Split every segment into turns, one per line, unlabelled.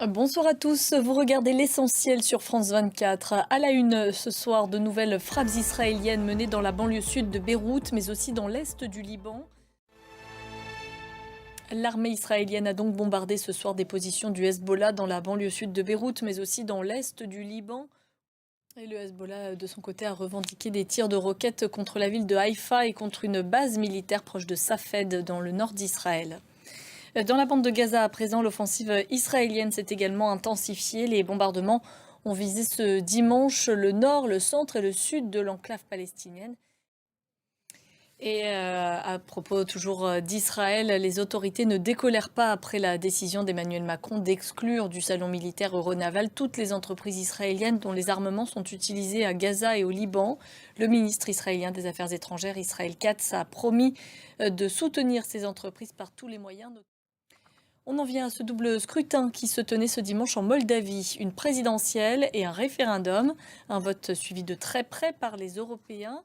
Bonsoir à tous, vous regardez l'essentiel sur France 24. À la une ce soir, de nouvelles frappes israéliennes menées dans la banlieue sud de Beyrouth, mais aussi dans l'est du Liban. L'armée israélienne a donc bombardé ce soir des positions du Hezbollah dans la banlieue sud de Beyrouth, mais aussi dans l'est du Liban. Et le Hezbollah, de son côté, a revendiqué des tirs de roquettes contre la ville de Haïfa et contre une base militaire proche de Safed, dans le nord d'Israël. Dans la bande de Gaza, à présent, l'offensive israélienne s'est également intensifiée. Les bombardements ont visé ce dimanche le nord, le centre et le sud de l'enclave palestinienne. Et à propos toujours d'Israël, les autorités ne décolèrent pas après la décision d'Emmanuel Macron d'exclure du salon militaire euronaval toutes les entreprises israéliennes dont les armements sont utilisés à Gaza et au Liban. Le ministre israélien des Affaires étrangères, Israël Katz, a promis de soutenir ces entreprises par tous les moyens. On en vient à ce double scrutin qui se tenait ce dimanche en Moldavie, une présidentielle et un référendum, un vote suivi de très près par les Européens.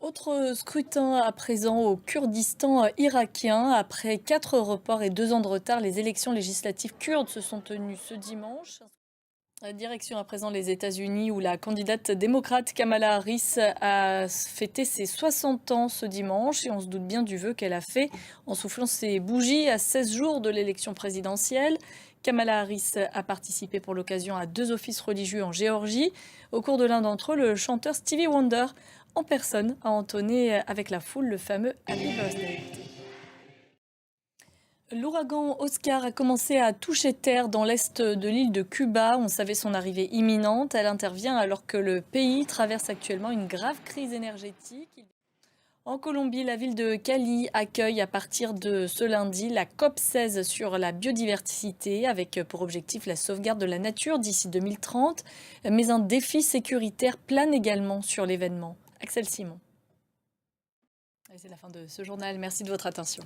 Autre scrutin à présent au Kurdistan irakien. Après 4 reports et 2 ans de retard, les élections législatives kurdes se sont tenues ce dimanche. Direction à présent les États-Unis où la candidate démocrate Kamala Harris a fêté ses 60 ans ce dimanche et on se doute bien du vœu qu'elle a fait en soufflant ses bougies à 16 jours de l'élection présidentielle. Kamala Harris a participé pour l'occasion à 2 offices religieux en Géorgie. Au cours de l'un d'entre eux, le chanteur Stevie Wonder en personne a entonné avec la foule le fameux Happy Birthday. L'ouragan Oscar a commencé à toucher terre dans l'est de l'île de Cuba. On savait son arrivée imminente. Elle intervient alors que le pays traverse actuellement une grave crise énergétique. En Colombie, la ville de Cali accueille à partir de ce lundi la COP16 sur la biodiversité avec pour objectif la sauvegarde de la nature d'ici 2030. Mais un défi sécuritaire plane également sur l'événement. Axel Simon. C'est la fin de ce journal. Merci de votre attention.